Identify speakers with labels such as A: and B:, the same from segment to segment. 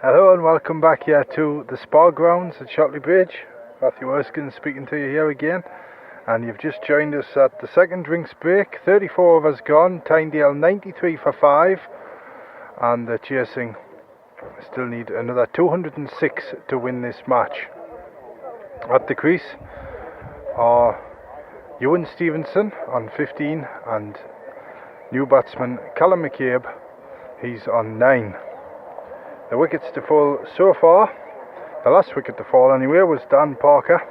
A: Hello and welcome back here to the Spa Grounds at Shotley Bridge. Matthew Erskine speaking to you here again, and you've just joined us at the second drinks break. 34 of us gone, Tynedale 93 for 5, and they're chasing. Still need another 206 to win this match. At the crease are Ewan Stevenson on 15 and new batsman Callum McCabe, he's on 9. The wickets to fall so far, the last wicket to fall anyway, was Dan Parker.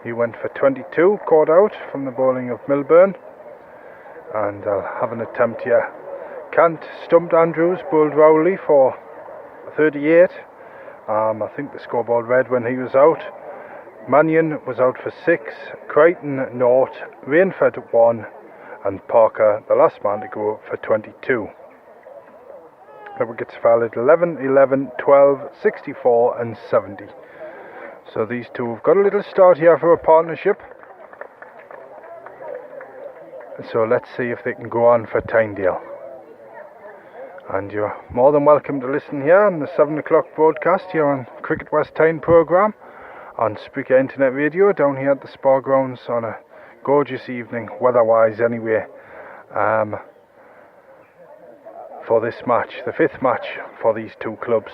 A: He went for 22, caught out from the bowling of Milburn. And I'll have an attempt here. Cant stumped Andrews, bowled Rowley for 38. I think the scoreboard read when he was out. Mannion was out for 6, Crichton 0, Rainford 1, and Parker, the last man to go, for 22. The wickets fell at 11, 11, 12, 64 and 70. So these two have got a little start here for a partnership. So let's see if they can go on for Tynedale. And you're more than welcome to listen here on the 7 o'clock broadcast here on Cricket West Tyne programme on Spreaker Internet Radio down here at the Spa Grounds on a gorgeous evening, weather-wise anyway. For this match, the 5th match for these two clubs.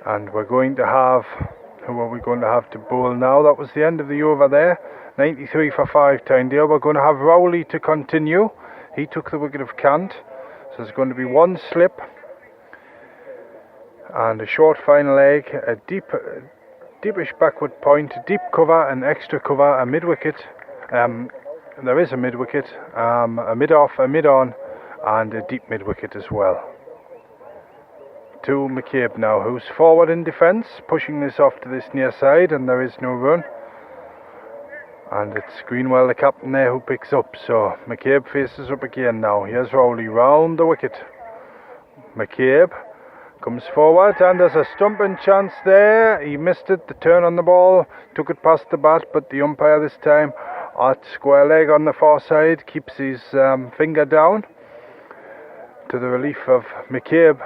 A: And we're going to have, who are we going to have to bowl now? That was the end of the over there, 93 for 5 Tynedale. We're going to have Rowley to continue. He took the wicket of Cant, so there's going to be one slip and a short final leg, a deepish backward point, deep cover, an extra cover, a mid-wicket, there is a mid-wicket, a mid-off, a mid-on, and a deep mid-wicket as well. To McCabe now, who's forward in defence, pushing this off to this near side, and there is no run. And it's Greenwell, the captain there, who picks up. So McCabe faces up again now. Here's Rowley round the wicket. McCabe comes forward, and there's a stumping chance there. He missed it, the turn on the ball, took it past the bat, but the umpire this time at square leg on the far side keeps his finger down, to the relief of McCabe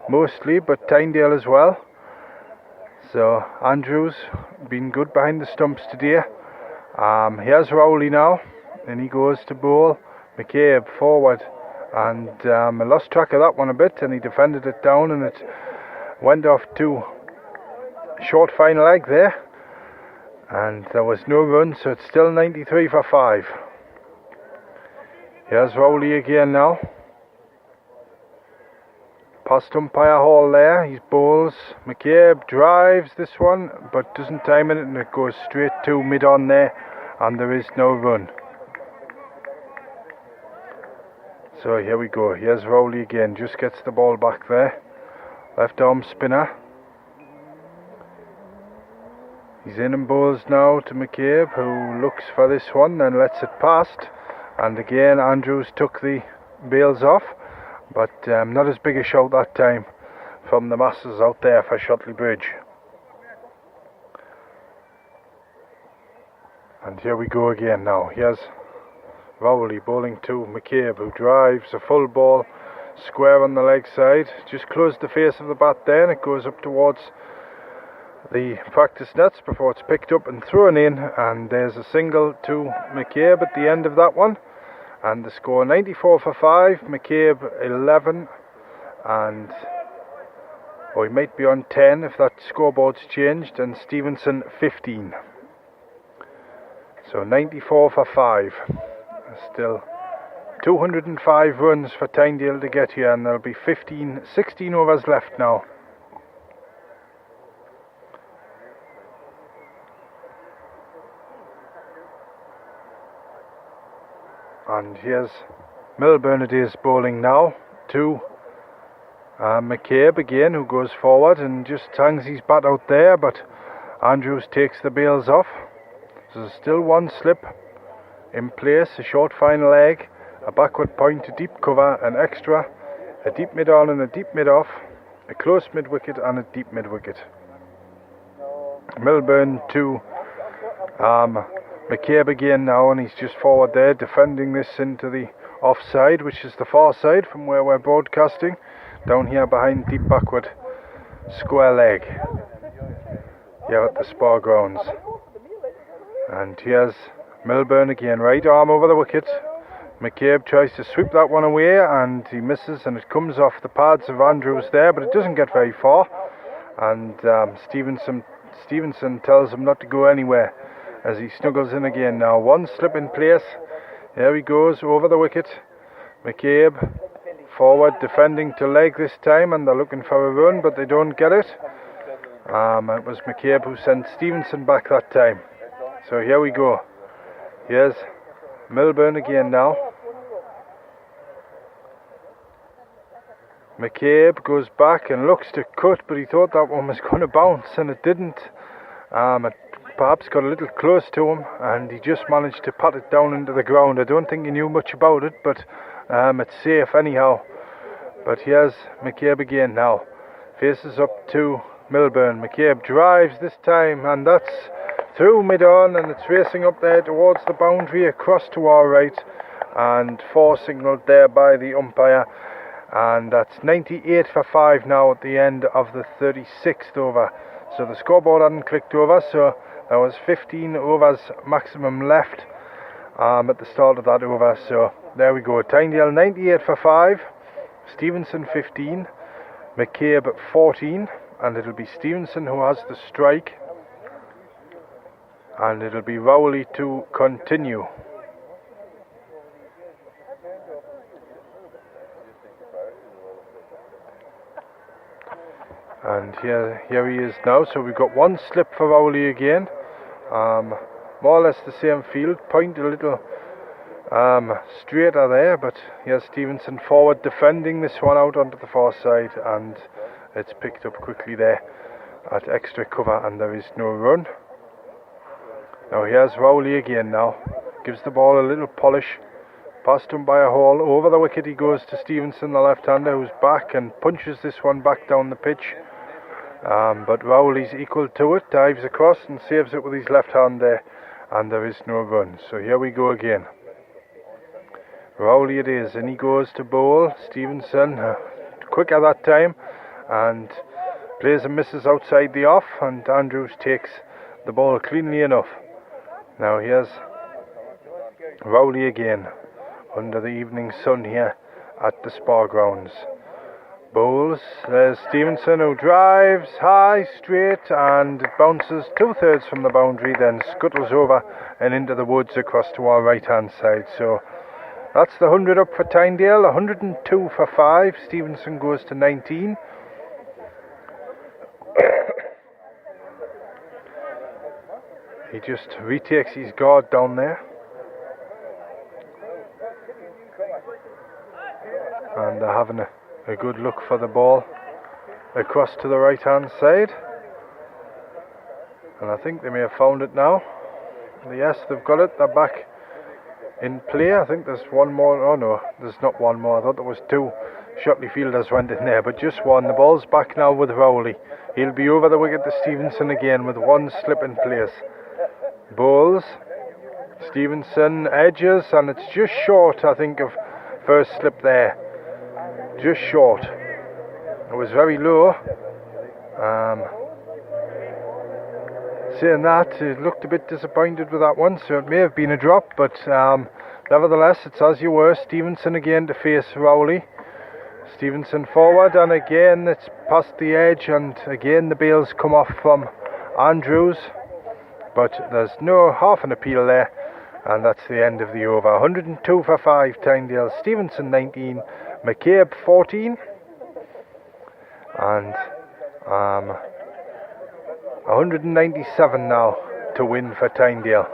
A: mostly, but Tynedale as well. So Andrews been good behind the stumps today. Here's Rowley now, and he goes to bowl. McCabe forward, and I lost track of that one a bit, and he defended it down, and it went off to short final leg there, and there was no run, so it's still 93 for 5. Here's Rowley again now. Past umpire Hall there, he bowls. McCabe drives this one, but doesn't time it, and it goes straight to mid-on there, and there is no run. So here we go, here's Rowley again, just gets the ball back there. Left arm spinner. He's in and bowls now to McCabe, who looks for this one, then lets it past. And again, Andrews took the bails off. But not as big a shout that time from the masses out there for Shotley Bridge. And here we go again now. Here's Rowley bowling to McCabe, who drives a full ball square on the leg side. Just closed the face of the bat there, and it goes up towards the practice nets before it's picked up and thrown in. And there's a single to McCabe at the end of that one. And the score 94 for 5, McCabe 11, and he might be on 10 if that scoreboard's changed, and Stevenson 15. So 94 for 5. Still 205 runs for Tynedale to get here, and there'll be 16 overs left now. And here's Milburn it is bowling now to McCabe again, who goes forward and just hangs his bat out there, but Andrews takes the bails off. So there's still one slip in place, a short final leg, a backward point, a deep cover, an extra, a deep mid on and a deep mid off, a close mid wicket and a deep mid wicket. Milburn to McCabe again now, and he's just forward there defending this into the offside, which is the far side from where we're broadcasting. down here behind deep backward square leg here at the Spa grounds. And here's Milburn again, right arm over the wicket. McCabe tries to sweep that one away and he misses, and it comes off the pads of Andrews there, but it doesn't get very far. And Stevenson tells him not to go anywhere as he snuggles in again now. One slip in place. There he goes over the wicket. McCabe forward defending to leg this time, and they're looking for a run, but they don't get it. It was McCabe who sent Stevenson back that time. So here we go. Here's Milburn again now. McCabe goes back and looks to cut, but he thought that one was going to bounce, and it didn't. It perhaps got a little close to him, and he just managed to pat it down into the ground. I don't think he knew much about it, but it's safe anyhow. But here's McCabe again now. Faces up to Milburn. McCabe drives this time, and that's through mid-on, and it's racing up there towards the boundary across to our right, and 4 signalled there by the umpire. And that's 98 for 5 now at the end of the 36th over. So the scoreboard hadn't clicked over, so there was 15 overs maximum left at the start of that over. So there we go. Tynedale 98 for 5, Stevenson 15, McCabe 14, and it'll be Stevenson who has the strike, and it'll be Rowley to continue. And here he is now. So we've got one slip for Rowley again. More or less the same field. Point a little straighter there, but here's Stevenson forward defending this one out onto the far side, and it's picked up quickly there at extra cover, and there is no run. Now here's Rowley again now. Gives the ball a little polish. Passed him by a hole. Over the wicket he goes to Stevenson, the left-hander, who's back and punches this one back down the pitch. But Rowley's equal to it, dives across and saves it with his left hand there, and there is no run. So here we go again. Rowley it is, and he goes to bowl. Stevenson quicker that time, and plays and misses outside the off, and Andrews takes the ball cleanly enough. Now here's Rowley again under the evening sun here at the Spa grounds. Bowls. There's Stevenson, who drives high, straight, and it bounces 2/3 from the boundary, then scuttles over and into the woods across to our right hand side. So that's the 100 up for Tynedale. 102 for 5. Stevenson goes to 19. He just retakes his guard down there, and they're having a good look for the ball across to the right hand side, and I think they may have found it now. Yes, they've got it. They're back in play. I think there's one more. Oh no, there's not one more. I thought there was 2 Shotley fielders went in there, but just one. The ball's back now with Rowley. He'll be over the wicket to Stevenson again with one slip in place. Bowls. Stevenson edges, and it's just short, I think, of first slip there. Just short. It was very low. Saying that, he looked a bit disappointed with that one, so it may have been a drop, but nevertheless, it's as you were. Stevenson again to face Rowley. Stevenson forward, and again it's past the edge, and again the bails come off from Andrews, but there's no half an appeal there, and that's the end of the over. 102 for 5 Tynedale, Stevenson 19, McCabe 14, and 197 now to win for Tynedale.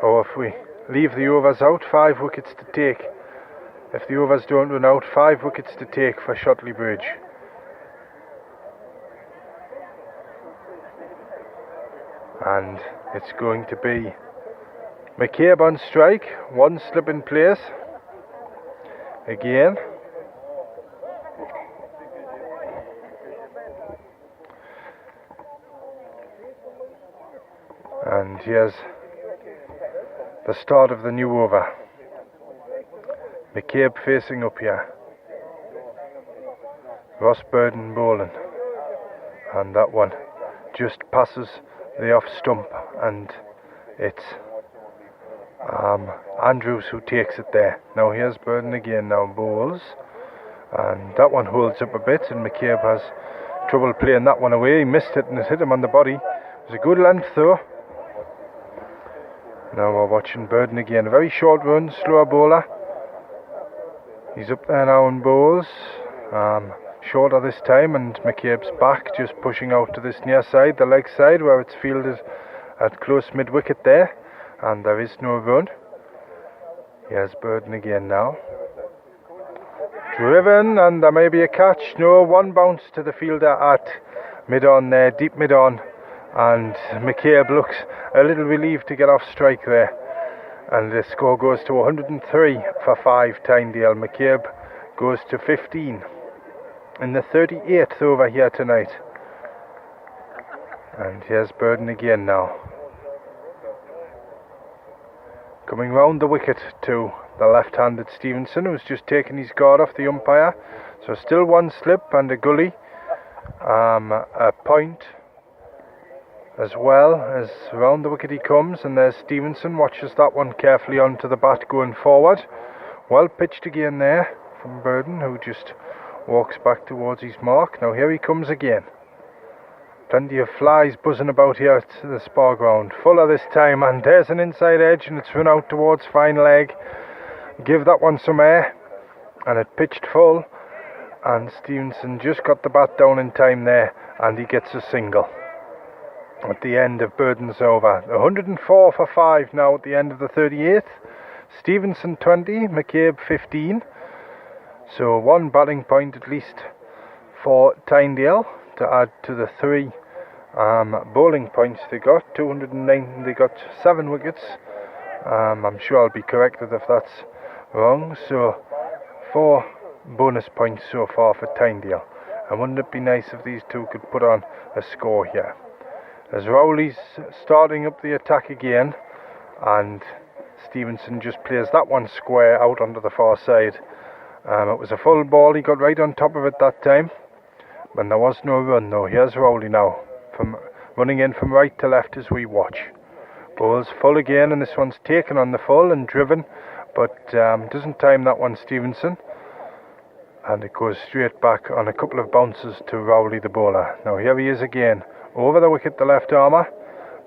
A: Oh, if we leave the overs out, 5 wickets to take. If the overs don't run out, 5 wickets to take for Shotley Bridge. And it's going to be McCabe on strike, one slip in place. Again. And here's the start of the new over. McCabe facing up here. Ross Burden bowling. And that one just passes the off stump, and it's Andrews who takes it there. Now here's Burden again, now bowls. And that one holds up a bit, and McCabe has trouble playing that one away. He missed it and it hit him on the body. It was a good length though. Now we're watching Burden again. A very short run, slower bowler. He's up there now and bowls. Shorter this time, and McCabe's back, just pushing out to this near side, the leg side, where it's fielded at close mid-wicket there. And there is no run. Here's Burden again now. Driven, and there may be a catch. No, one bounce to the fielder at mid-on there, deep mid-on. And McCabe looks a little relieved to get off strike there. And the score goes to 103 for 5, Tynedale. McCabe goes to 15 in the 38th over here tonight. And here's Burden again now. Coming round the wicket to the left-handed Stevenson, who's just taken his guard off the umpire. So still one slip and a gully. A point as well as round the wicket he comes, and there's Stevenson, watches that one carefully onto the bat going forward. Well pitched again there from Burden, who just walks back towards his mark. Now here he comes again. Plenty of flies buzzing about here at the spar ground. Fuller this time, and there's an inside edge, and it's run out towards fine leg. Give that one some air, and it pitched full, and Stevenson just got the bat down in time there, and he gets a single at the end of Burden's over. 104 for 5 now at the end of the 38th. Stevenson 20, McCabe 15. So one batting point at least for Tynedale to add to the 3 bowling points they got. 209, they got 7 wickets. I'm sure I'll be corrected if that's wrong. So 4 bonus points so far for Tynedale. And wouldn't it be nice if these two could put on a score here? As Rowley's starting up the attack again, and Stevenson just plays that one square out onto the far side. It was a full ball, he got right on top of it that time, but there was no run though. Here's Rowley now, running in from right to left as we watch. Bowls full again, and this one's taken on the full and driven, but doesn't time that one, Stevenson. And it goes straight back on a couple of bounces to Rowley the bowler. Now here he is again, over the wicket, the left armour.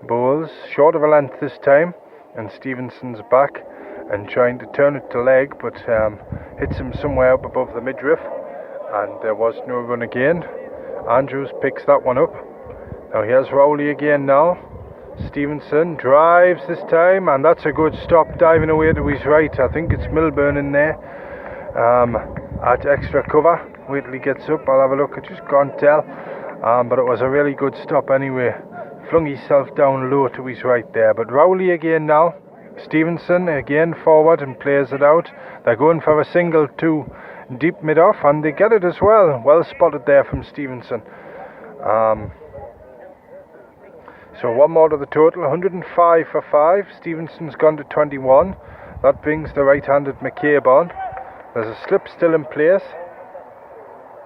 A: Bowls short of a length this time, and Stevenson's back and trying to turn it to leg, but hits him somewhere up above the midriff, and there was no run again. Andrews picks that one up. Now here's Rowley again now. Stevenson drives this time, and that's a good stop, diving away to his right. I think it's Milburn in there at extra cover. Wait till he gets up, I'll have a look. I just can't tell, but it was a really good stop anyway. Flung himself down low to his right there. But Rowley again now. Stevenson again forward and plays it out. They're going for a single to deep mid-off, and they get it as well. Well spotted there from Stevenson. So one more to the total, 105 for 5. Stevenson's gone to 21. That brings the right-handed McCabe on. There's a slip still in place.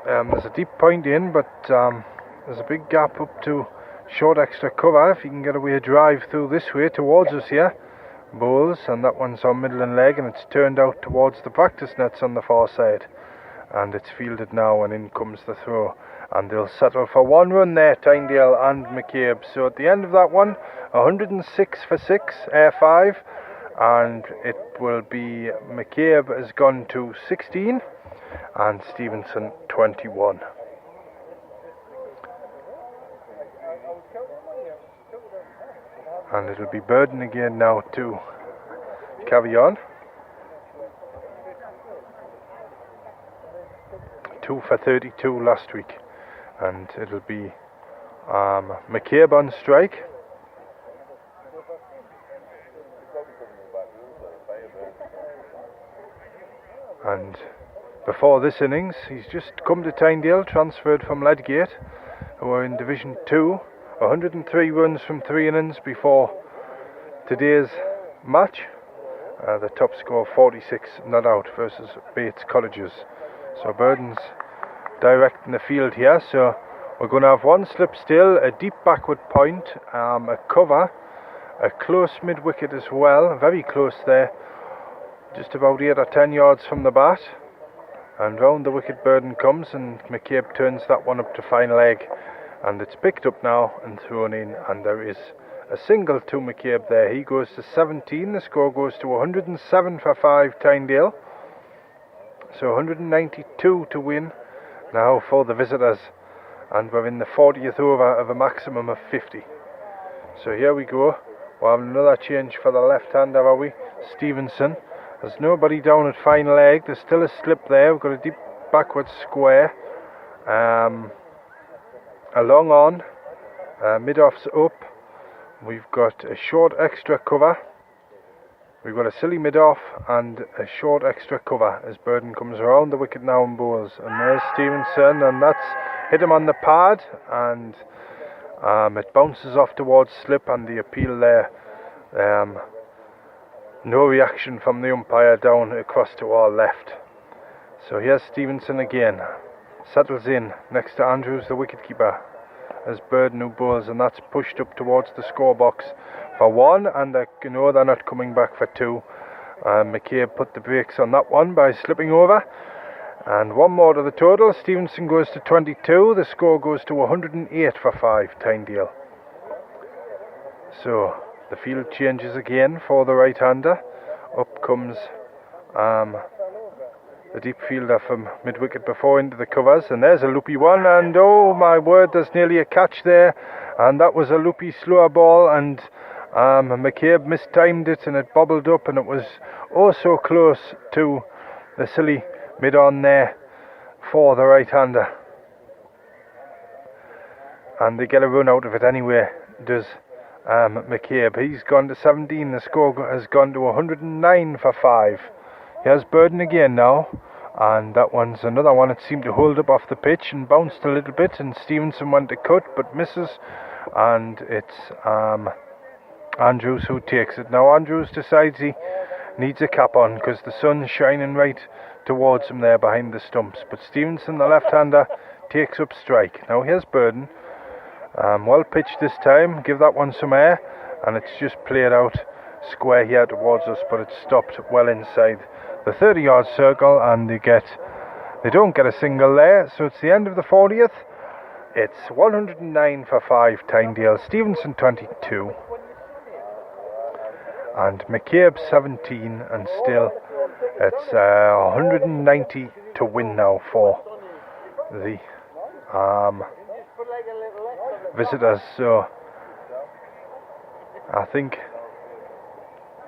A: There's a deep point in, but there's a big gap up to short extra cover. If you can get away a drive through this way towards us here. Bowls, and that one's on middle and leg, and it's turned out towards the practice nets on the far side. And it's fielded now, and in comes the throw. And they'll settle for one run there, Tynedale and McCabe. So at the end of that one, 106 for 6, air 5. And it will be McCabe has gone to 16 and Stevenson 21. And it'll be Burden again now to carry on. 2 for 32 last week. And it'll be McCabe on strike. And before this innings, he's just come to Tynedale, transferred from Ledgate, who are in Division 2. 103 runs from 3 innings before today's match, the top score 46 not out versus Bates Colleges. So Burden's directing the field here, so we're going to have one slip still, a deep backward point, a cover, a close mid wicket as well, very close there, just about 8 or 10 yards from the bat, and round the wicket Burden comes, and McCabe turns that one up to fine leg, and it's picked up now and thrown in, and there is a single to McCabe there. He goes to 17, the score goes to 107 for 5 Tynedale, so 192 to win now for the visitors, and we're in the 40th over of a maximum of 50. So here we go, we'll have another change for the left-hander, are we? Stevenson. There's nobody down at fine leg, there's still a slip there, we've got a deep backward square, a long on, mid-off's up, we've got a short extra cover, we've got a silly mid-off and a short extra cover as Burden comes around the wicket now and bowls, and there's Stevenson, and that's hit him on the pad, and it bounces off towards slip, and the appeal there, no reaction from the umpire down across to our left. So here's Stevenson again, settles in next to Andrews, the wicketkeeper, as Burden who bowls, and that's pushed up towards the score box for 1, and they're not coming back for 2. McCabe put the brakes on that one by slipping over, and 1 more to the total. Stevenson goes to 22, the score goes to 108 for 5 Tynedale. So the field changes again for the right-hander. Up comes the deep fielder from mid-wicket before into the covers, and there's a loopy one, and oh my word, there's nearly a catch there, and that was a loopy slower ball, and McCabe mistimed it, and it bobbled up, and it was oh so close to the silly mid-on there for the right-hander, and they get a run out of it anyway, does McCabe. He's gone to 17, the score has gone to 109 for 5. Here's Burden again now, and that one's another one. It seemed to hold up off the pitch and bounced a little bit, and Stevenson went to cut but misses, and it's Andrews who takes it. Now Andrews decides he needs a cap on because the sun's shining right towards him there behind the stumps, but Stevenson, the left-hander, takes up strike. Now here's Burden, well pitched this time, give that one some air, and it's just played out square here towards us, but it's stopped well inside the 30-yard circle, and they don't get a single there, so it's the end of the 40th. It's 109 for 5 Tynedale, Stevenson 22, and McCabe 17, and still it's 190 to win now for the visitors. So I think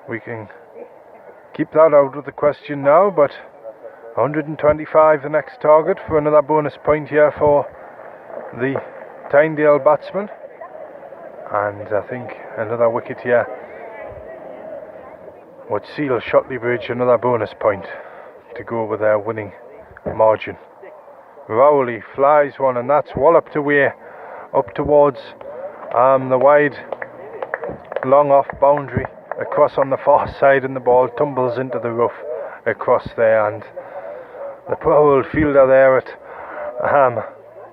A: we can keep that out of the question now, but 125 the next target for another bonus point here for the Tynedale batsman, and I think another wicket here would seal Shotley Bridge another bonus point to go with their winning margin. Rowley flies one, and that's walloped away up towards the wide long off boundary across on the far side, and the ball tumbles into the rough across there, and the poor old fielder there at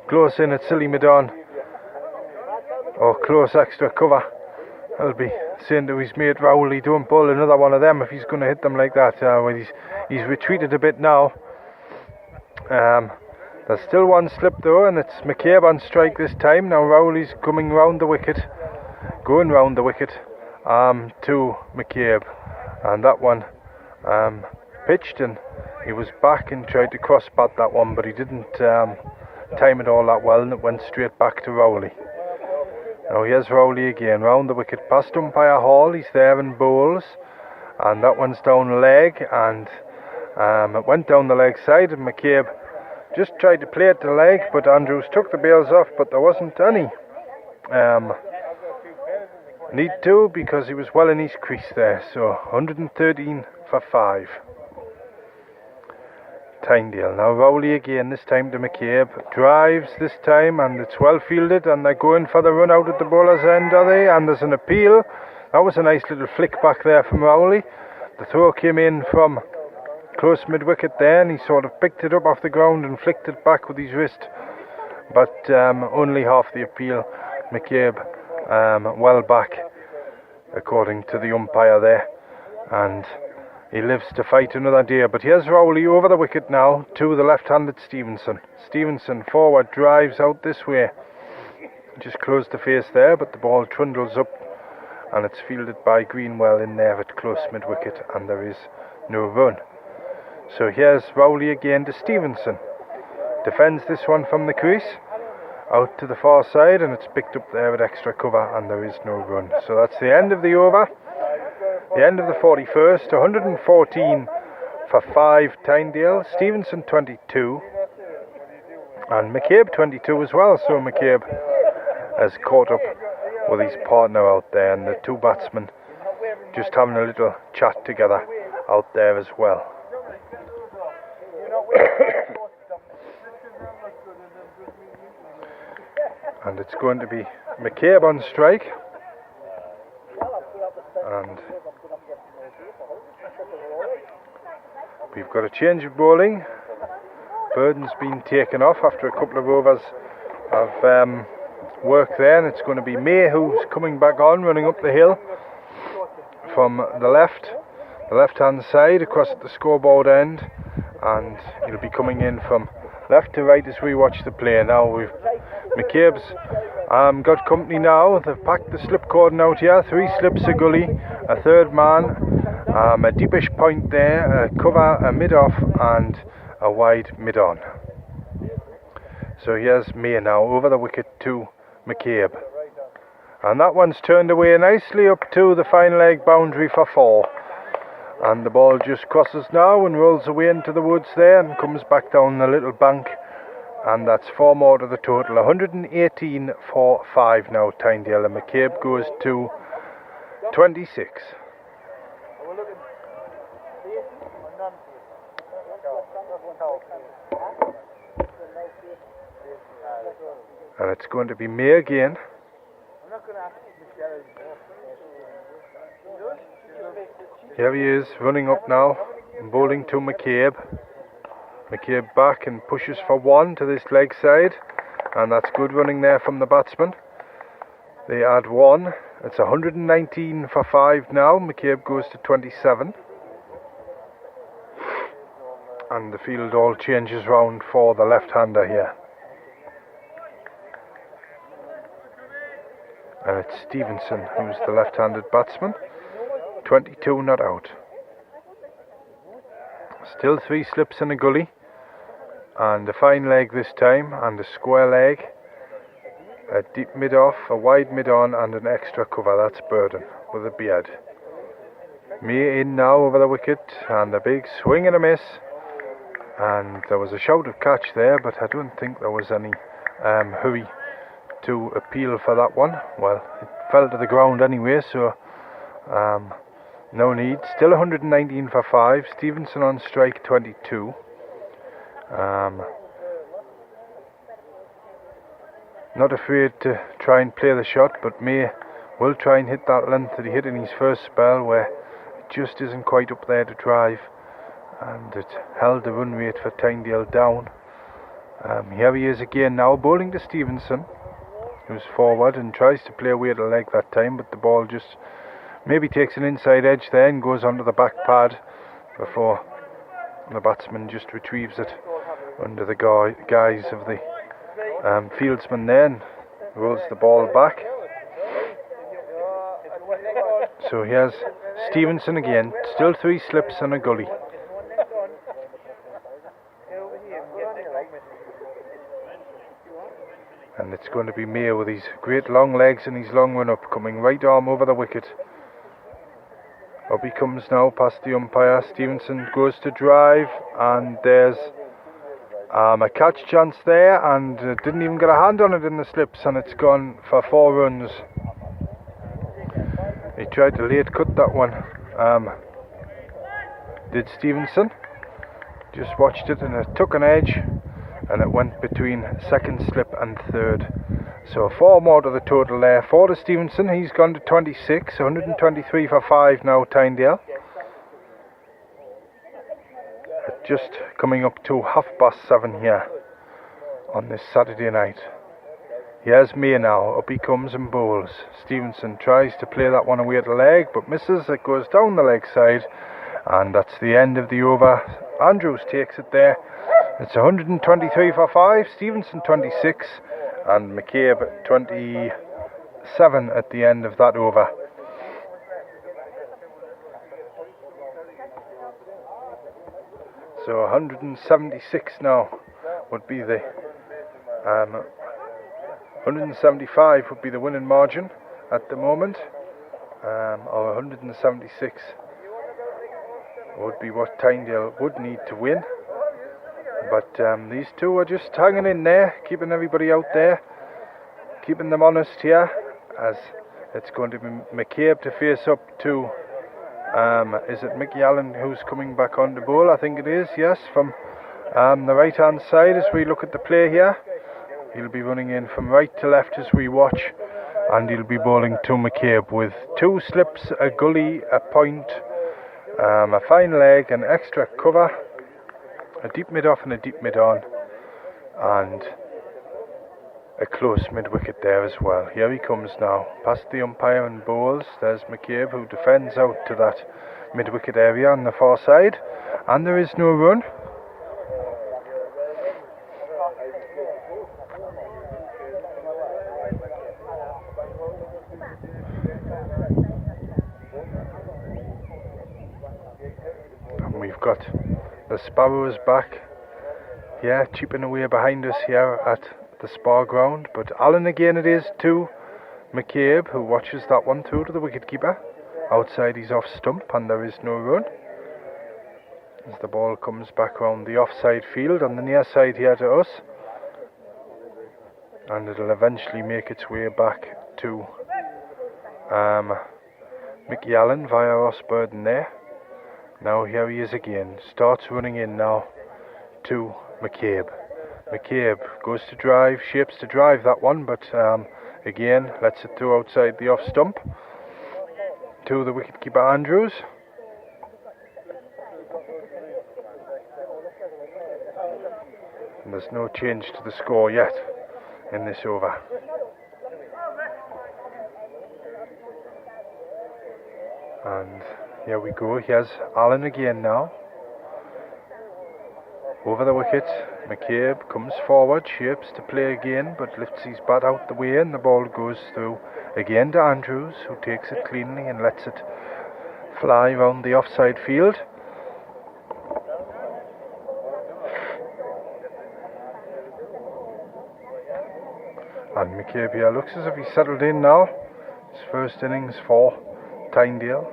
A: close in at silly mid-on, or close extra cover, he'll be saying to his mate Rowley, don't bowl another one of them if he's going to hit them like that. Well, he's retreated a bit now. There's still one slip though, and it's McCabe on strike this time. Now Rowley's coming round the wicket, going round the wicket to McCabe, and that one pitched, and he was back and tried to cross bat that one, but he didn't time it all that well, and it went straight back to Rowley. Now here's Rowley again, round the wicket past umpire Hall. He's there and bowls, and that one's down leg, and it went down the leg side, and McCabe just tried to play it to leg, but Andrews took the bails off, but there wasn't any need to, because he was well in his crease there. So 113 for 5 Tynedale. Now Rowley again, this time to McCabe, drives this time, and it's well fielded, and they're going for the run out at the bowler's end, are they? And there's an appeal. That was a nice little flick back there from Rowley. the throw came in from close mid-wicket there, and he sort of picked it up off the ground and flicked it back with his wrist, but only half the appeal. McCabe well back according to the umpire there, and he lives to fight another day. But here's Rowley over the wicket now to the left-handed Stevenson. Stevenson forward, drives out this way, just closed the face there, but the ball trundles up and it's fielded by Greenwell in there at close mid-wicket, and there is no run. So here's Rowley again to Stevenson. Defends this one from the crease, out to the far side, and it's picked up there at extra cover, and there is no run. So that's the end of the over. The end of the 41st, 114 for 5 Tynedale, Stevenson 22, and McCabe 22 as well. So McCabe has caught up with his partner out there, and the two batsmen just having a little chat together out there as well. And it's going to be McCabe on strike, and we've got a change of bowling. Burden's been taken off after a couple of overs of work there, and it's going to be May who's coming back on, running up the hill from the left-hand side across at the scoreboard end, and he'll be coming in from left to right as we watch the play. Now McCabe's got company now. They've packed the slip cordon out here. 3 slips, a gully, a third man, a deepish point there, a cover, a mid-off, and a wide mid-on. So here's May now over the wicket to McCabe, and that one's turned away nicely up to the fine leg boundary for 4, and the ball just crosses now and rolls away into the woods there and comes back down the little bank, and that's 4 more to the total. 118 for 5 now Tynedale, and McCabe goes to 26. And it's going to be May again. Here he is, running up now and bowling to McCabe. McCabe back and pushes for 1 to this leg side, and that's good running there from the batsman. They add 1. It's 119 for 5 now. McCabe goes to 27. And the field all changes round for the left-hander here. And it's Stevenson who's the left-handed batsman. 22 not out. Still 3 slips and a gully, and a fine leg this time, and a square leg, a deep mid-off, a wide mid-on, and an extra cover. That's Burden with a beard. May in now over the wicket, and a big swing and a miss, and there was a shout of catch there, but I don't think there was any hurry to appeal for that one. Well, it fell to the ground anyway, so no need. Still 119 for 5. Stevenson on strike 22. Not afraid to try and play the shot, but May will try and hit that length that he hit in his first spell, where it just isn't quite up there to drive, and it held the run rate for Tynedale down. Here he is again now, bowling to Stevenson, who's forward and tries to play away the leg that time, but the ball just maybe takes an inside edge there and goes onto the back pad before the batsman just retrieves it under the guise of the fieldsman there and rolls the ball back. So here's Stevenson again, still 3 slips and a gully. And it's going to be May with his great long legs and his long run up, coming right arm over the wicket. Up he comes now past the umpire. Stevenson goes to drive, and there's a catch chance there, and didn't even get a hand on it in the slips, and it's gone for 4 runs. He tried to late cut that one, did Stevenson. Just watched it, and it took an edge, and it went between second slip and third. So 4 more to the total there. 4 to Stevenson, he's gone to 26, 123 for 5 now Tynedale. just coming up to 7:30 here on this Saturday night. Here's May now, up he comes and bowls. Stevenson tries to play that one away to leg, but misses. It goes down the leg side, and that's the end of the over. Andrews takes it there. It's 123 for 5, Stevenson 26, and McCabe 27 at the end of that over. So 176 now would be the 175 would be the winning margin at the moment, or 176 would be what Tynedale would need to win. But these two are just hanging in there, keeping everybody out there, keeping them honest here, as it's going to be McCabe to face up to, is it Mickey Allen who's coming back on the bowl? I think it is, yes, from the right hand side as we look at the play here. He'll be running in from right to left as we watch, and he'll be bowling to McCabe with 2 slips, a gully, a point, a fine leg, an extra cover, a deep mid off and a deep mid on, and a close mid wicket there as well. Here he comes now, past the umpire and bowls. There's McCabe who defends out to that mid wicket area on the far side, and there is no run. And we've got the Sparrows back, yeah, chipping away behind us here at the Spar ground. But Allen again it is to McCabe, who watches that one through to the wicketkeeper. Outside he's off stump, and there is no run. As the ball comes back round the offside field on the near side here to us, and it'll eventually make its way back to Mickey Allen via Ross Burden there. Now here he is again, starts running in now to McCabe. McCabe goes to drive, shapes to drive that one, but again lets it through outside the off stump to the wicketkeeper Andrews. And there's no change to the score yet in this over. And here we go, here's Allen again now. Over the wicket, McCabe comes forward, shapes to play again, but lifts his bat out the way, and the ball goes through again to Andrews, who takes it cleanly and lets it fly round the offside field. And McCabe here looks as if he's settled in now. His first innings for Tynedale,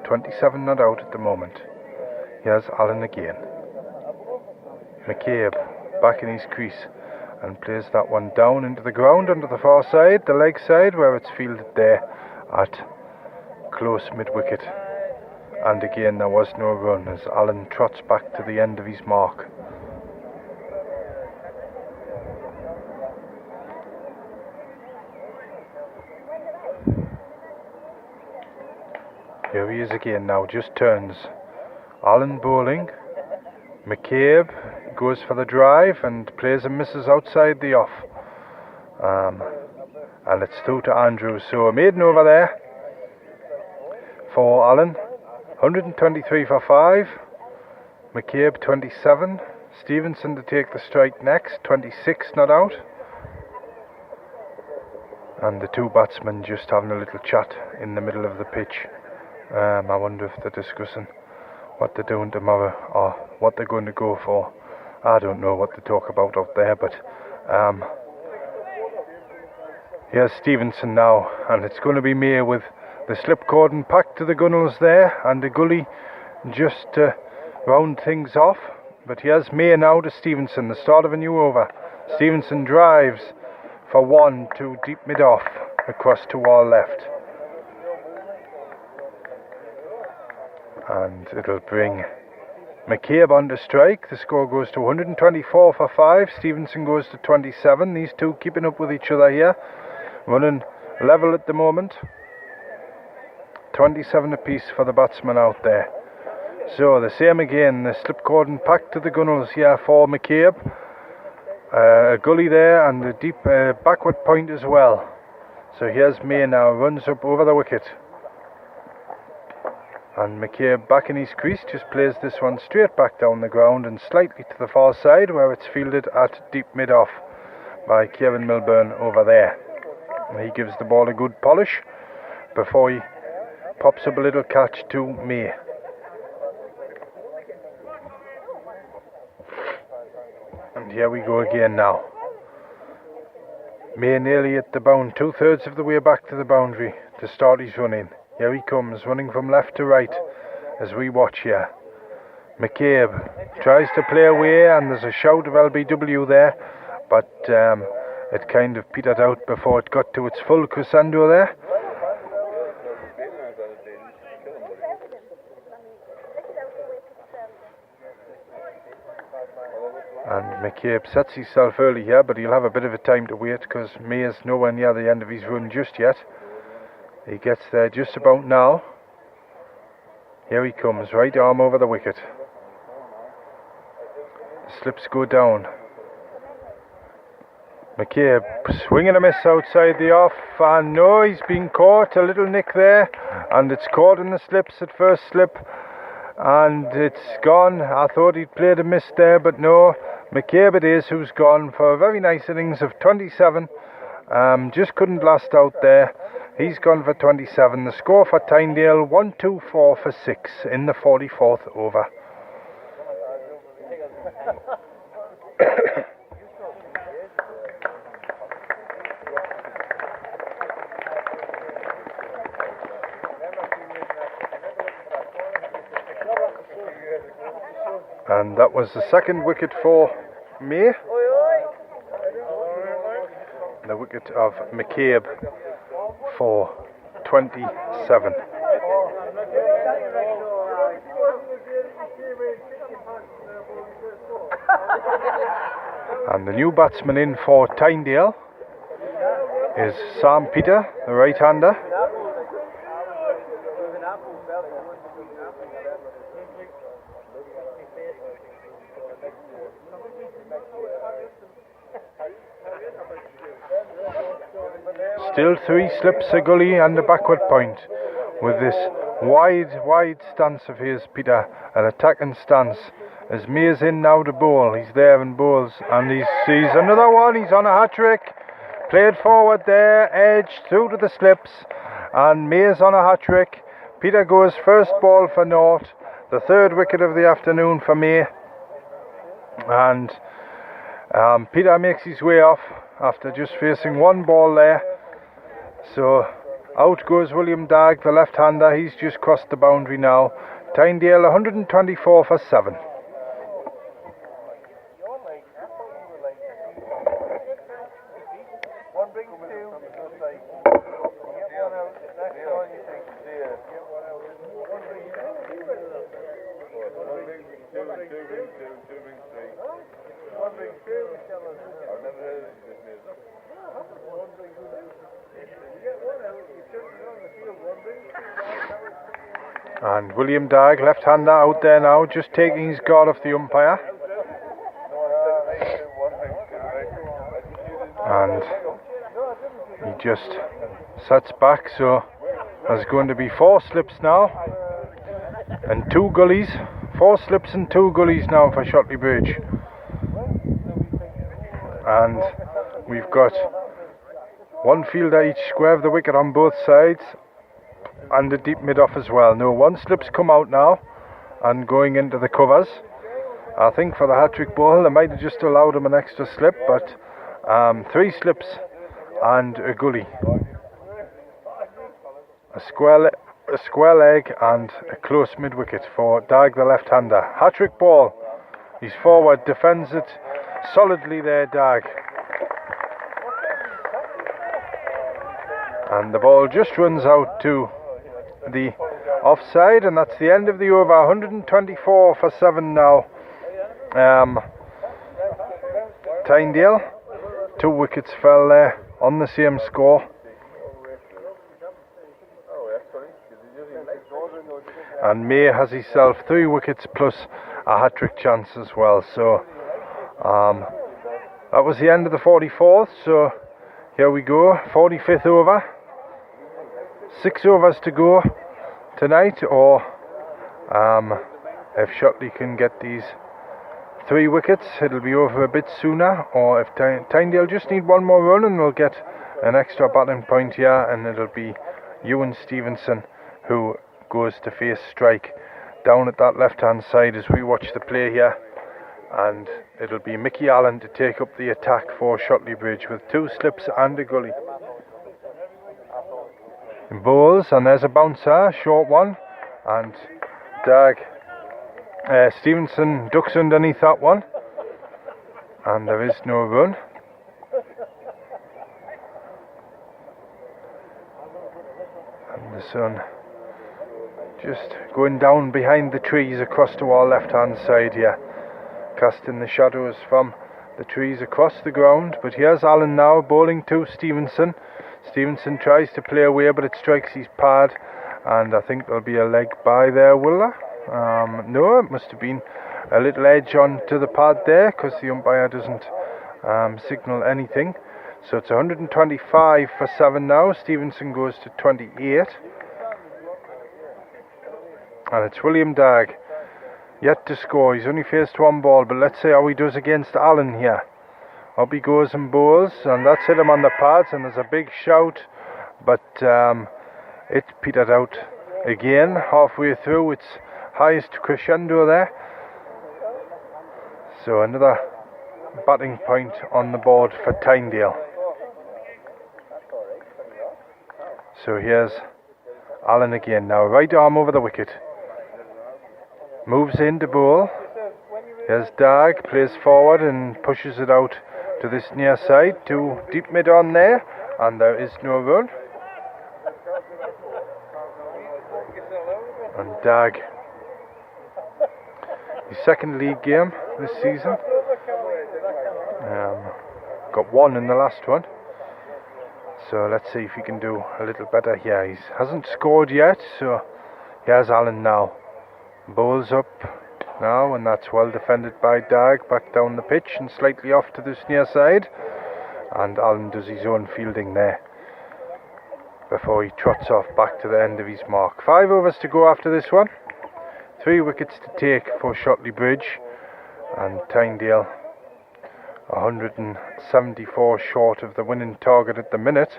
A: 27 not out at the moment. Here's Allen again. McCabe back in his crease and plays that one down into the ground under the far side, the leg side, where it's fielded there at close mid wicket. And again there was no run as Allen trots back to the end of his mark. Here he is again now, just turns. Allen bowling. McCabe goes for the drive and plays and misses outside the off. And it's through to Andrews. So a maiden over there for Allen. 123 for 5. McCabe 27. Stevenson to take the strike next. 26 not out. And the two batsmen just having a little chat in the middle of the pitch. I wonder if they're discussing what they're doing tomorrow or what they're going to go for. I don't know what they talk about out there, but here's Stevenson now, and it's going to be May with the slip cordon packed to the gunnels there, and the gully just to round things off. But here's May now to Stevenson, the start of a new over. Stevenson drives for 1 to deep mid off across to our left. And it'll bring McCabe on to strike. The score goes to 124 for 5. Stevenson goes to 27. These two keeping up with each other here. Running level at the moment. 27 apiece for the batsman out there. So the same again, the slip cordon packed to the gunnels here for McCabe. A gully there and a deep backward point as well. So here's May now, runs up over the wicket. And McCabe back in his crease just plays this one straight back down the ground and slightly to the far side where it's fielded at deep mid-off by Kevin Milburn over there. And he gives the ball a good polish before he pops up a little catch to May. And here we go again now. May nearly at the bound, 2/3 of the way back to the boundary to start his running. Here he comes, running from left to right as we watch here. McCabe tries to play away and there's a shout of LBW there, but it kind of petered out before it got to its full crescendo there. And McCabe sets himself early here, but he'll have a bit of a time to wait because May is nowhere near the end of his run just yet. He gets there just about now. Here he comes, right arm over the wicket. The slips go down. McCabe swinging a miss outside the off, and no, he's been caught, a little nick there, and it's caught in the slips at first slip, and it's gone. I thought he'd played a miss there, but no, McCabe it is who's gone for a very nice innings of 27. Just couldn't last out there. He's gone for 27. The score for Tynedale, 1-2-4 for 6 in the 44th over. And that was the second wicket for May. The wicket of McCabe for 27. And the new batsman in for Tynedale is Sam Peter, the right-hander. Still 3 slips, a gully and a backward point with this wide stance of his, Peter, an attacking stance. As May's in now to bowl, he's there and bowls, and he sees another one. He's on a hat-trick, played forward there, edge through to the slips, and May's on a hat-trick. Peter goes first ball for naught, the 3rd wicket of the afternoon for May, and Peter makes his way off after just facing 1 ball there. So out goes William Dagg, the left-hander. He's just crossed the boundary now. Tynedale 124 for 7. And William Dagg, left-hander, out there now, just taking his guard off the umpire. And he just sets back, so there's going to be 4 slips now and 2 gullies. 4 slips and 2 gullies now for Shotley Bridge. And we've got 1 fielder each square of the wicket on both sides, and a deep mid-off as well. No, 1 slip's come out now and going into the covers. I think for the hat-trick ball they might have just allowed him an extra slip, but 3 slips and a gully. A square leg and a close mid-wicket for Dagg, the left-hander. Hat-trick ball. He's forward, defends it solidly there, Dagg. And the ball just runs out to the offside, and that's the end of the over. 124 for 7 now. Tynedale, 2 wickets fell there on the same score. and May has himself 3 wickets plus a hat-trick chance as well. So that was the end of the 44th. So here we go, 45th over, 6 overs to go tonight, or if Shotley can get these 3 wickets, it'll be over a bit sooner, or if Tynedale just need 1 more run and they'll get an extra batting point here, and it'll be Ewan Stevenson who goes to face strike down at that left hand side as we watch the play here, and it'll be Mickey Allen to take up the attack for Shotley Bridge with 2 slips and a gully. In bowls, and there's a bouncer, short one, and Stevenson ducks underneath that one, and there is no run. And the sun just going down behind the trees across to our left hand side here, casting the shadows from the trees across the ground. But here's Allen now bowling to Stevenson. Stevenson tries to play away, but it strikes his pad, and I think there'll be a leg by there, will there? No, it must have been a little edge onto the pad there, because the umpire doesn't signal anything. So it's 125 for 7 now. Stevenson goes to 28. And it's William Dagg yet to score. He's only faced 1 ball, but let's see how he does against Allen here. Up he goes and bowls, and that's hit him on the pads, and there's a big shout, but it petered out again halfway through its highest crescendo there. So another batting point on the board for Tynedale. So here's Allen again now, right arm over the wicket, moves in to bowl. Here's Dagg, plays forward and pushes it out to this near side, to deep mid on there, and there is no run. And Dagg, his 2nd league game this season, got 1 in the last one. So let's see if he can do a little better here. He hasn't scored yet, so here's Allen now. Bowls up now, and that's well defended by Dagg, back down the pitch and slightly off to this near side, and Allen does his own fielding there before he trots off back to the end of his mark. 5 overs to go after this one, 3 wickets to take for Shotley Bridge, and Tynedale 174 short of the winning target at the minute.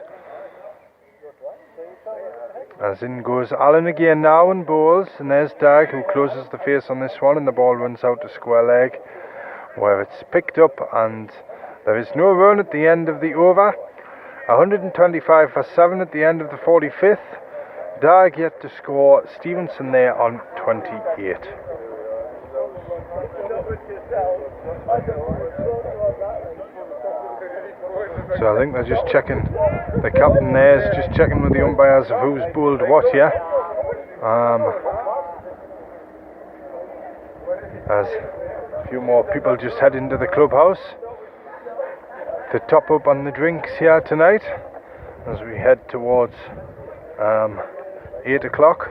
A: As in goes Allen again now and bowls, and there's Dagg who closes the face on this one, and the ball runs out to square leg where it's picked up, and there is no run at the end of the over. 125 for 7 at the end of the 45th. Dagg yet to score, Stevenson there on 28. So I think they're just checking, the captain there is just checking with the umpires of who's bowled what here. As a few more people just head into the clubhouse to top up on the drinks here tonight as we head towards 8 o'clock.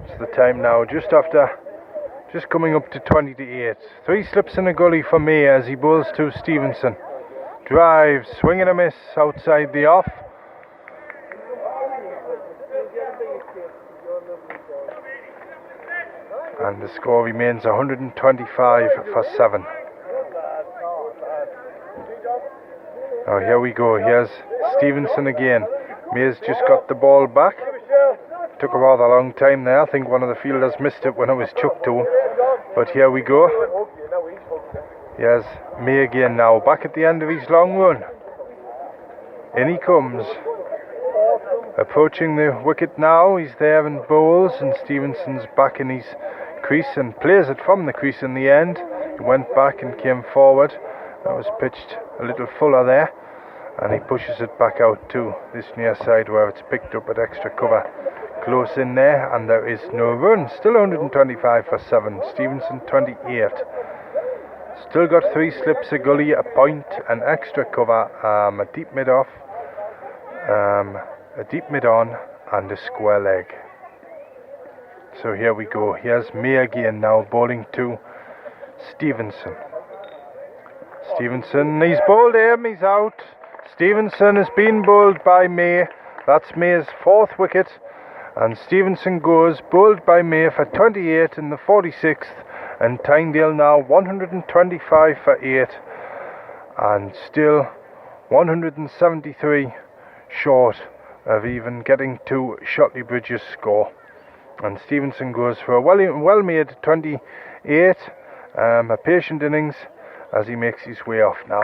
A: It's the time now, just coming up to 20 to 8. 3 slips and a gully for May as he bowls to Stevenson. Drive, swing and a miss outside the off. And the score remains 125 for 7. Oh, here we go. Here's Stevenson again. May's just got the ball back. Took a rather long time there. I think one of the fielders missed it when it was chucked to him. But here we go. Here's May again now, back at the end of his long run. In he comes. Approaching the wicket now, he's there and bowls, and Stevenson's back in his crease and plays it from the crease in the end. He went back and came forward. That was pitched a little fuller there, and he pushes it back out to this near side where it's picked up at extra cover. Close in there, and there is no run. Still 125 for 7. Stevenson 28. Still got 3 slips, a gully, a point, an extra cover, a deep mid off, a deep mid on, and a square leg. So here we go. Here's May again now, bowling to Stevenson. Stevenson, he's bowled him, he's out. Stevenson has been bowled by May. That's May's 4th wicket. And Stevenson goes, bowled by May for 28 in the 46th. And Tynedale now 125 for 8. And still 173 short of even getting to Shotley Bridge's score. And Stevenson goes for a well-made 28, a patient innings as he makes his way off now.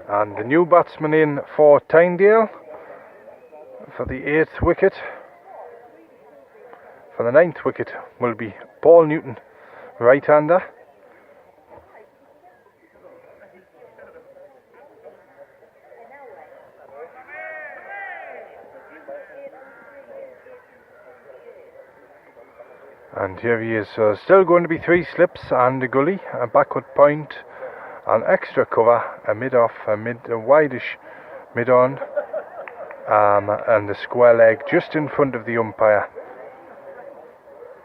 A: And the new batsman in for Tynedale for the 8th wicket. For the 9th wicket will be Paul Newton, right-hander. And here he is, so still going to be 3 slips and a gully, a backward point, an extra cover, a mid-off, a wideish mid-on, and the square leg just in front of the umpire.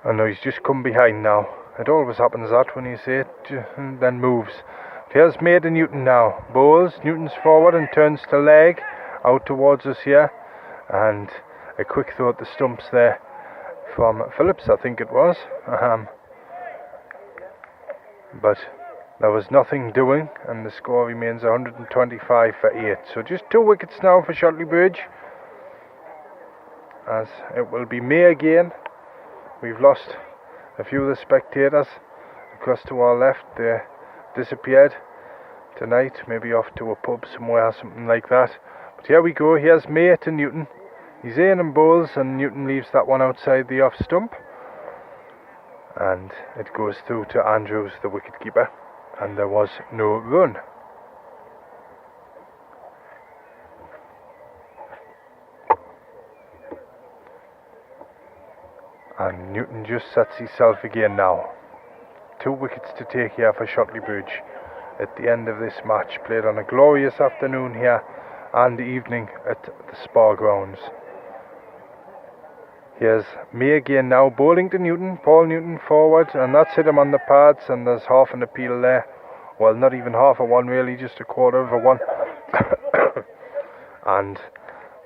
A: And he's just come behind now. It always happens that when you say it, and then moves. Here's Maiden Newton now. Bowls, Newton's forward and turns to leg, out towards us here. And a quick throw at the stumps there from Phillips, I think it was. But there was nothing doing, and the score remains 125 for 8. So just 2 wickets now for Shotley Bridge, as it will be May again. We've lost a few of the spectators across to our left. They disappeared tonight, maybe off to a pub somewhere, something like that. But here we go. Here's May to Newton. He's in and bowls, and Newton leaves that one outside the off stump, and it goes through to Andrews, the wicketkeeper, and there was no run. And Newton just sets himself again now. 2 wickets to take here for Shotley Bridge at the end of this match, played on a glorious afternoon here and evening at the Spa grounds. Here's May again now, bowling to Newton, Paul Newton forward, and that's hit him on the pads, and there's half an appeal there. Well, not even half a one really, just a quarter of a one. And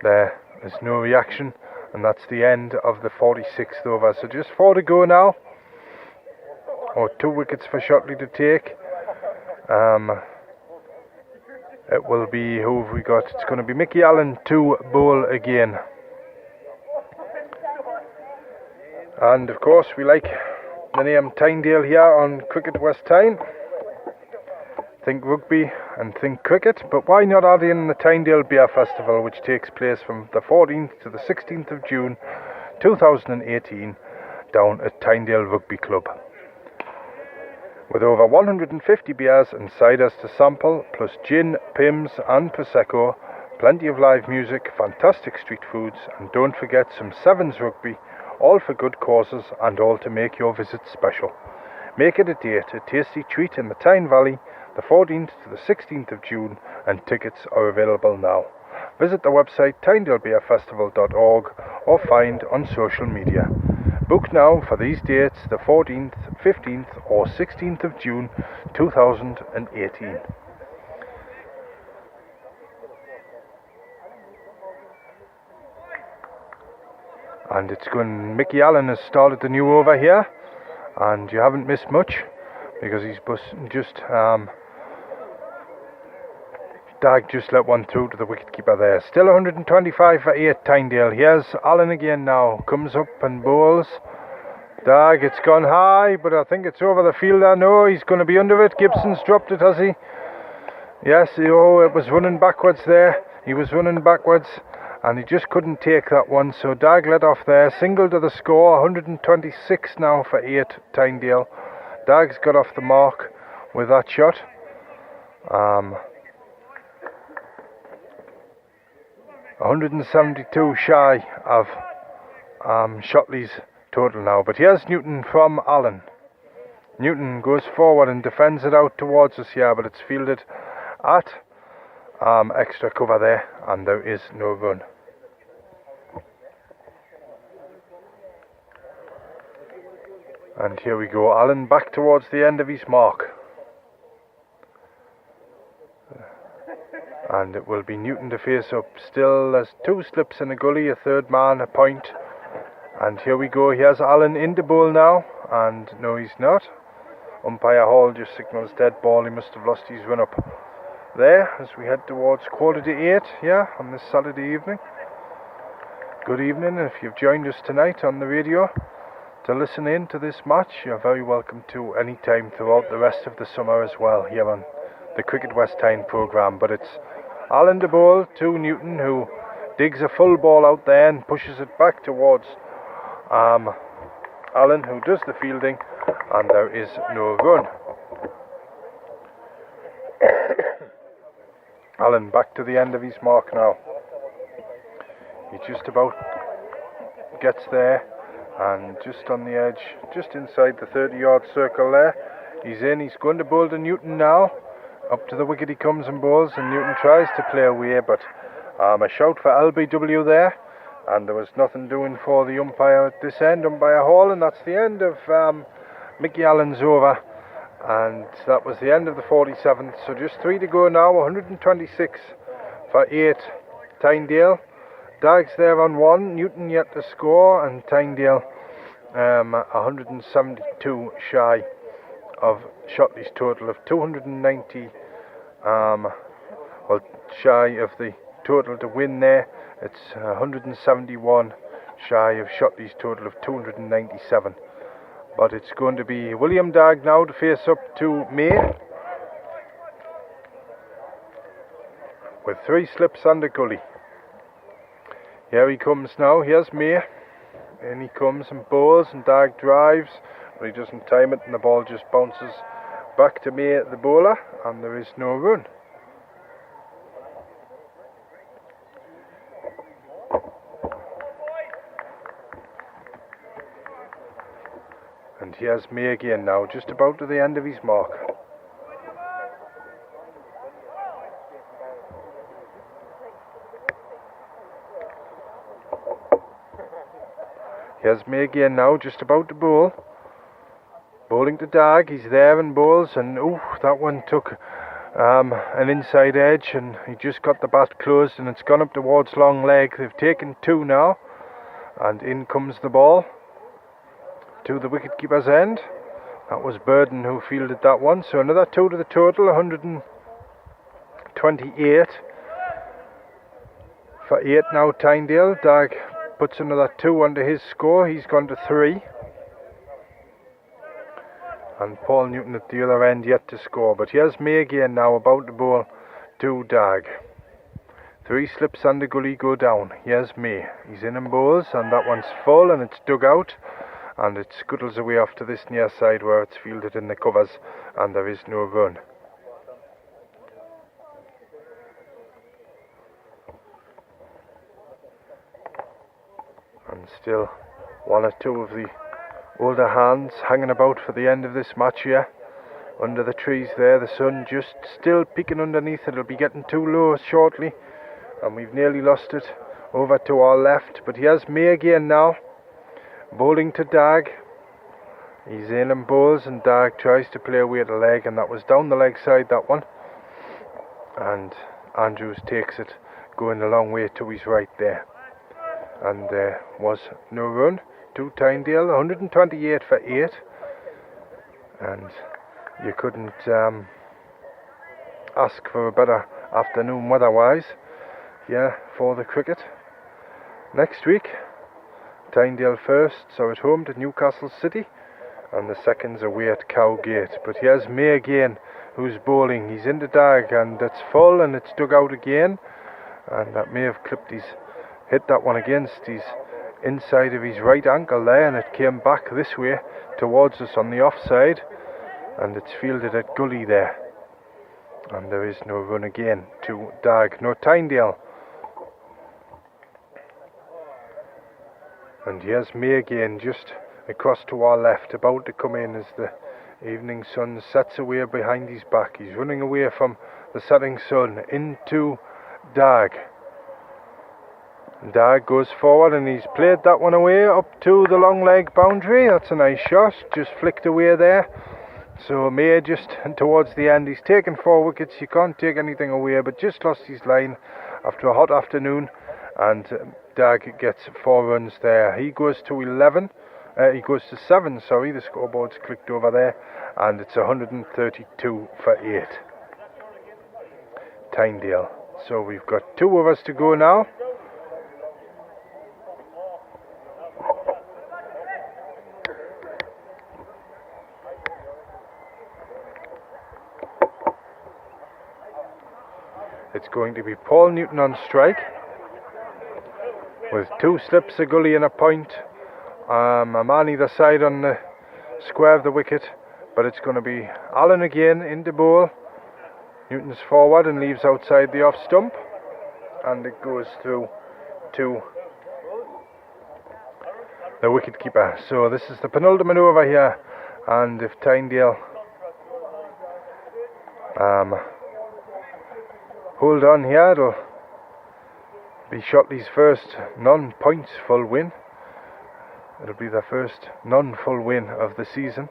A: there is no reaction, and that's the end of the 46th over. So just 4 to go now, or 2 wickets for Shotley to take. It will be, who have we got? It's going to be Mickey Allen to bowl again. And of course we like the name Tynedale here on Cricket West Tyne. Think rugby and think cricket, but why not add in the Tynedale Beer Festival, which takes place from the 14th to the 16th of June 2018 down at Tynedale Rugby Club. With over 150 beers and ciders to sample, plus gin, Pimm's and Prosecco, plenty of live music, fantastic street foods, and don't forget some Sevens rugby, all for good causes and all to make your visit special. Make it a date, a tasty treat in the Tyne Valley, the 14th to the 16th of June, and tickets are available now. Visit the website tynedalebeerfestival.org or find on social media. Book now for these dates, the 14th, 15th or 16th of June 2018. And it's going, Mickey Allen has started the new over here, and you haven't missed much because he's just Dag just let one through to the wicketkeeper there. Still 125 for 8 Tynedale. Here's Allen again now, comes up and bowls. Dag, it's gone high, but I think it's over the fielder. No, he's going to be under it. Gibson's dropped it, has he? Yes, oh, it was running backwards there. He was running backwards, and he just couldn't take that one, so Dag let off there, single to the score, 126 now for 8 Tynedale. Dag's got off the mark with that shot. 172 shy of Shotley's total now, but here's Newton from Allen. Newton goes forward and defends it out towards us here, but it's fielded at extra cover there, and there is no run. And here we go, Alan back towards the end of his mark. And it will be Newton to face up. Still, there's 2 slips in a gully, a third man, a point. And here we go, here's Alan in the bowl now. And no, he's not. Umpire Hall just signals dead ball. He must have lost his run up there as we head towards 7:45 here on this Saturday evening. Good evening. If you've joined us tonight on the radio to listen in to this match, you're very welcome to any time throughout the rest of the summer as well here on the Cricket West Tyne programme. But it's Alan de Bowl to Newton, who digs a full ball out there and pushes it back towards Alan, who does the fielding, and there is no run. Alan back to the end of his mark now. He just about gets there, and just on the edge, just inside the 30-yard circle there. He's in, he's going to bowl to Newton now. Up to the wicket he comes and bowls, and Newton tries to play away, but a shout for LBW there, and there was nothing doing for the umpire at this end, Umpire Hall, and that's the end of Mickey Allen's over, and that was the end of the 47th. So just 3 to go now, 126 for 8 Tynedale. Dag's there on 1, Newton yet to score, and Tynedale 172 shy of Shotley's total of 290, well, shy of the total to win there. It's 171 shy of Shotley's total of 297. But it's going to be William Dag now to face up to May, with 3 slips under gully. Here he comes now, here's May. In he comes and bowls, and Dag drives, but he doesn't time it, and the ball just bounces back to May, the bowler, and there is no run. And here's May again now, just about to the end of his mark. Here's May again now, just about to bowl. Bowling to Dag, he's there and bowls, and ooh, that one took an inside edge, and he just got the bat closed, and it's gone up towards long leg. They've taken 2 now, and in comes the ball to the wicketkeeper's end. That was Burden who fielded that one, so another 2 to the total, 128 for 8 now Tynedale. Dag puts another 2 under his score, he's gone to 3. And Paul Newton at the other end yet to score. But here's May again now, about to bowl to Dag. 3 slips under gully go down. Here's May. He's in and bowls, and that one's full, and it's dug out, and it scuttles away off to this near side where it's fielded in the covers, and there is no run. And still 1 or 2 of the older hands hanging about for the end of this match here. Under the trees there, the sun just still peeking underneath. It'll be getting too low shortly, and we've nearly lost it over to our left. But here's May again now, bowling to Dag. He's in and bowls, and Dag tries to play away the leg, and that was down the leg side, that one. And Andrews takes it, going a long way to his right there. And there was no run to Tynedale, 128 for 8, and you couldn't ask for a better afternoon weather-wise here for the cricket. Next week, Tynedale firsts are at home to Newcastle City, and the seconds away at Cowgate. But here's May again, who's bowling. He's into Dag, and it's full, and it's dug out again, and that may have clipped hit that one against his inside of his right ankle there, and it came back this way towards us on the offside, and it's fielded at gully there, and there is no run again to Dag. No Tynedale. And here's May again, just across to our left, about to come in as the evening sun sets away behind his back. He's running away from the setting sun into Dag. Dag goes forward and he's played that one away up to the long leg boundary. That's a nice shot, just flicked away there. So May just towards the end, he's taken 4 wickets, you can't take anything away, but just lost his line after a hot afternoon, and Dag gets 4 runs there. He goes to 7, sorry, the scoreboard's clicked over there, and it's 132 for 8. Tynedale. So we've got 2 overs to go now. It's going to be Paul Newton on strike with 2 slips, a gully and a point. A man either side on the square of the wicket, but it's going to be Allen again into bowl. Newton's forward and leaves outside the off stump, and it goes through to the wicketkeeper. So this is the penultimate over here, and if Tynedale hold on here, it'll be Shotley's first non-points full win. It'll be the first non-full win of the season.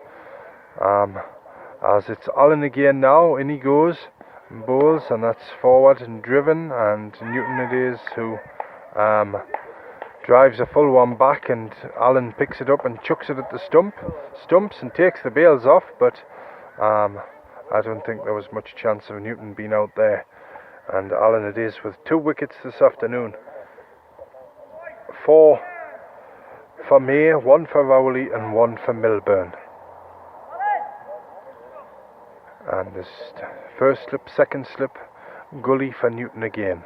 A: As it's Allen again now, in he goes, and bowls, and that's forward and driven, and Newton it is who drives a full one back, and Allen picks it up and chucks it at the stumps and takes the bails off, but I don't think there was much chance of Newton being out there. And Allen it is with 2 wickets this afternoon. 4 for May, 1 for Rowley and 1 for Milburn. And this first slip, second slip, gully for Newton again.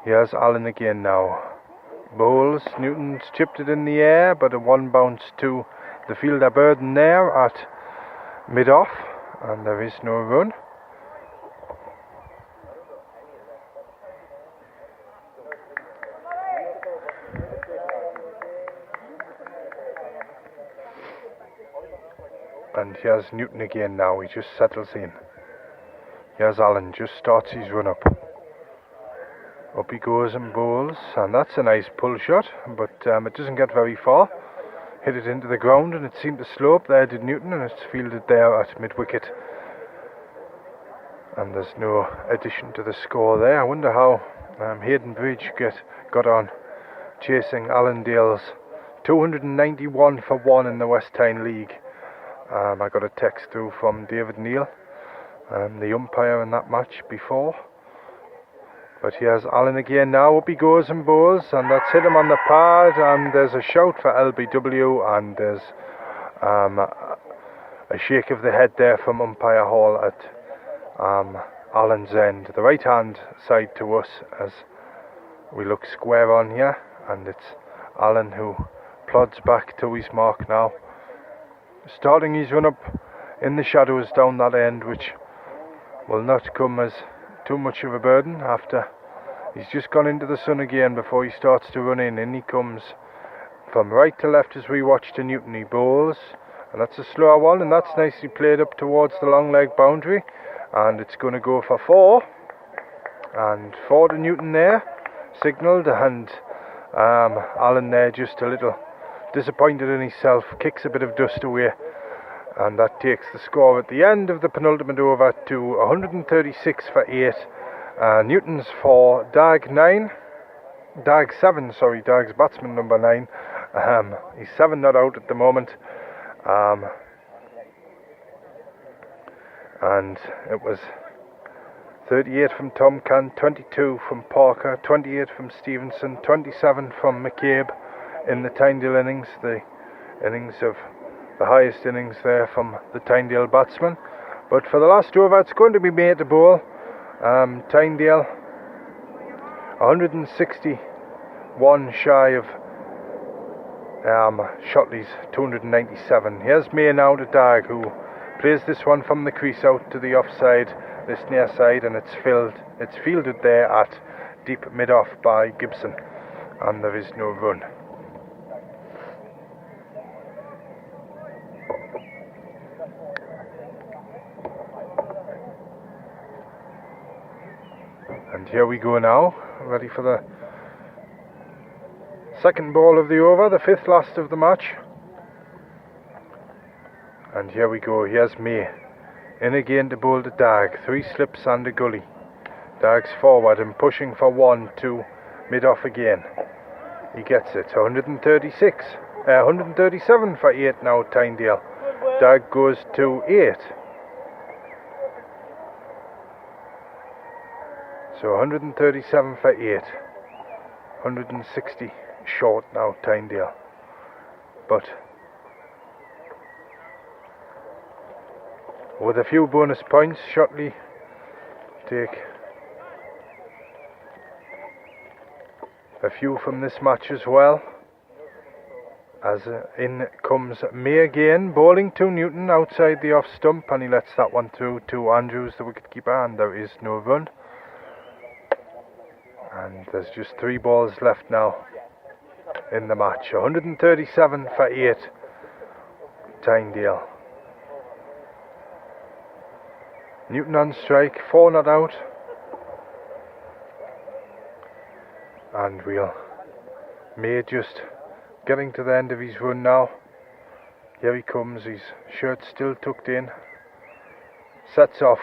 A: Here's Allen again now. Bowls, Newton's chipped it in the air, but a 1 bounce to the fielder Burden there at mid-off, and there is no run. And here's Newton again now, he just settles in. Here's Allen, just starts his run up. Up he goes and bowls, and that's a nice pull shot, but it doesn't get very far. Hit it into the ground and it seemed to slope, there did Newton, and it's fielded there at mid-wicket. And there's no addition to the score there. I wonder how Hayden Bridge got on chasing Allendale's 291 for 1 in the West Tyne League. I got a text through from David Neal, the umpire in that match before. But here's Allen again now, up he goes and bowls, and that's hit him on the pad, and there's a shout for LBW, and there's a shake of the head there from umpire Hall at Allen's end, the right hand side to us as we look square on here, and it's Allen who plods back to his mark now, starting his run up in the shadows down that end, which will not come as too much of a burden after he's just gone into the sun again before he starts to run in. In he comes from right to left as we watch to Newton. He bowls, and that's a slower one, and that's nicely played up towards the long leg boundary, and it's going to go for 4, and 4 to Newton there, signalled, and Allen there just a little disappointed in himself, kicks a bit of dust away, and that takes the score at the end of the penultimate over to 136 for 8. Newton's for Dag 7, Dag's batsman number 9. He's 7 not out at the moment, and it was 38 from Tom Can, 22 from Parker, 28 from Stevenson, 27 from McCabe in the Tynedale innings, the innings of the highest innings there from the Tynedale batsman. But for the last over, it's going to be made to bowl. Tynedale 161 shy of Shotley's 297. Here's May now to Dag, who plays this one from the crease out to the offside, this near side, and it's fielded there at deep mid-off by Gibson, and there is no run. here we go now, ready for the second ball of the over, the fifth last of the match. And here we go, here's May. In again to bowl to Dag, 3 slips and a gully. Dag's forward and pushing for 1, 2, mid-off again. He gets it, 137 for 8 now, Tynedale. Dag goes to 8. So 137 for 8. 160 short now, Tynedale. But with a few bonus points, Shotley take a few from this match as well. As in comes May again, bowling to Newton outside the off stump, and he lets that one through to Andrews, the wicketkeeper, and there is no run. And there's just 3 balls left now in the match. 137 for 8, Tynedale. Newton on strike, 4 not out. And May just getting to the end of his run now. Here he comes, his shirt still tucked in. Sets off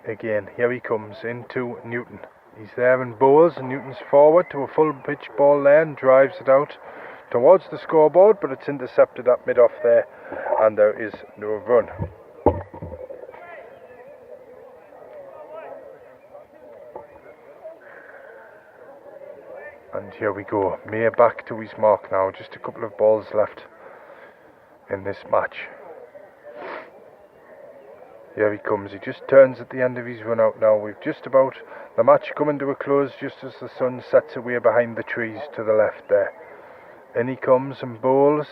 A: again, here he comes into Newton. He's there and bowls, and Newton's forward to a full pitch ball there and drives it out towards the scoreboard, but it's intercepted at mid-off there, and there is no run. And here we go, May back to his mark now, just a couple of balls left in this match. Here he comes, he just turns at the end of his run out now. We've just about the match coming to a close just as the sun sets away behind the trees to the left there. In he comes and bowls.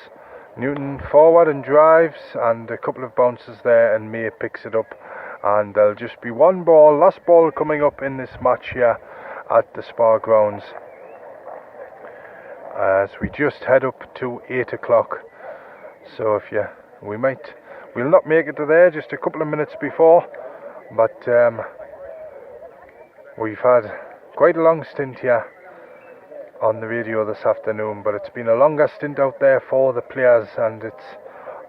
A: Newton forward and drives, and a couple of bounces there, and May picks it up. And there'll just be one ball, last ball coming up in this match here at the Spa grounds. As we just head up to 8 o'clock. So we'll not make it to there, just a couple of minutes before, but we've had quite a long stint here on the radio this afternoon, but it's been a longer stint out there for the players, and it's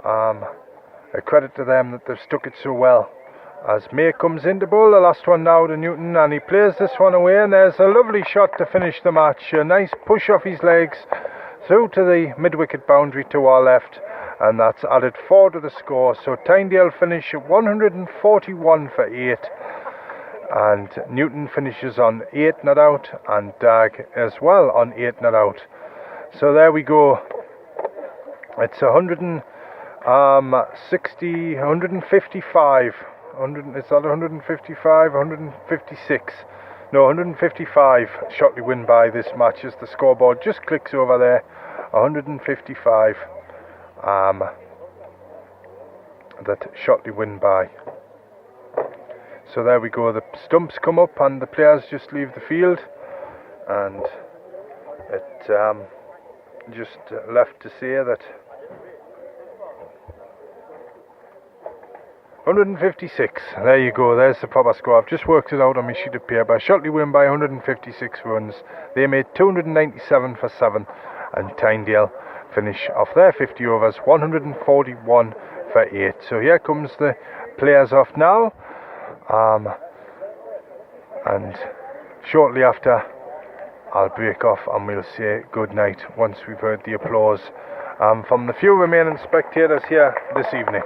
A: a credit to them that they've stuck it so well. As May comes in to bowl, the last one now to Newton, and he plays this one away, and there's a lovely shot to finish the match. A nice push off his legs through to the mid-wicket boundary to our left, and that's added 4 to the score. So Tynedale finish at 141 for 8, and Newton finishes on 8 not out, and Dag as well on 8 not out. So there we go. It's 155. Is that 155? 156? No, 155. Shotley win by this match as the scoreboard just clicks over there. 155. That Shotley win by. So there we go. The stumps come up and the players just leave the field, and it just left to say that 156. There you go, there's the proper score. I've just worked it out on my sheet of paper. Shotley win by 156 runs. They made 297 for 7, and Tynedale finish off their 50 overs 141 for 8. So here comes the players off now, and shortly after I'll break off and we'll say good night once we've heard the applause from the few remaining spectators here this evening.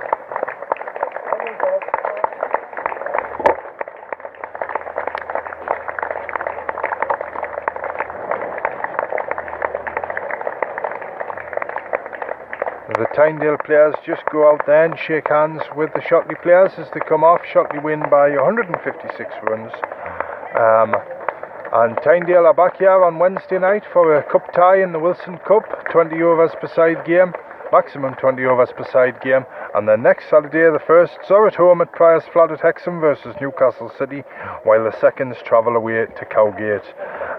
A: The Tynedale players just go out there and shake hands with the Shotley players as they come off. Shotley win by 156 runs. And Tynedale are back here on Wednesday night for a cup tie in the Wilson Cup. 20 overs per side game, maximum 20 overs per side game. And then next Saturday, the firsts are at home at Priors Flat at Hexham versus Newcastle City, while the seconds travel away to Cowgate.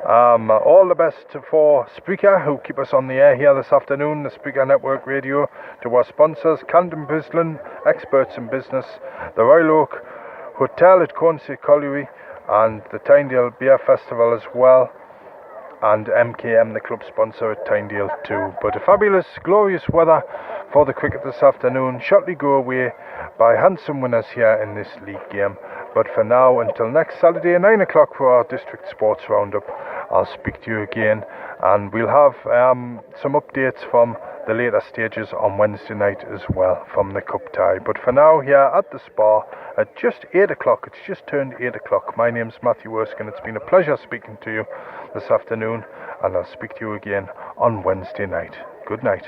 A: All the best for Spreaker, who keep us on the air here this afternoon, the Spreaker Network Radio, to our sponsors, Camden Bislin, Experts in Business, the Royal Oak Hotel at Cornsey Colliery, and the Tynedale Beer Festival as well, and MKM, the club sponsor at Tynedale too. But a fabulous, glorious weather for the cricket this afternoon. Shotley go away by handsome winners here in this league game. But for now, until next Saturday 9 o'clock for our district sports roundup, I'll speak to you again, and we'll have some updates from the later stages on Wednesday night as well from the cup tie. But for now, here at the Spa at just 8 o'clock, it's just turned 8 o'clock. My name's Matthew Erskine. It's been a pleasure speaking to you this afternoon, and I'll speak to you again on Wednesday night. Good night.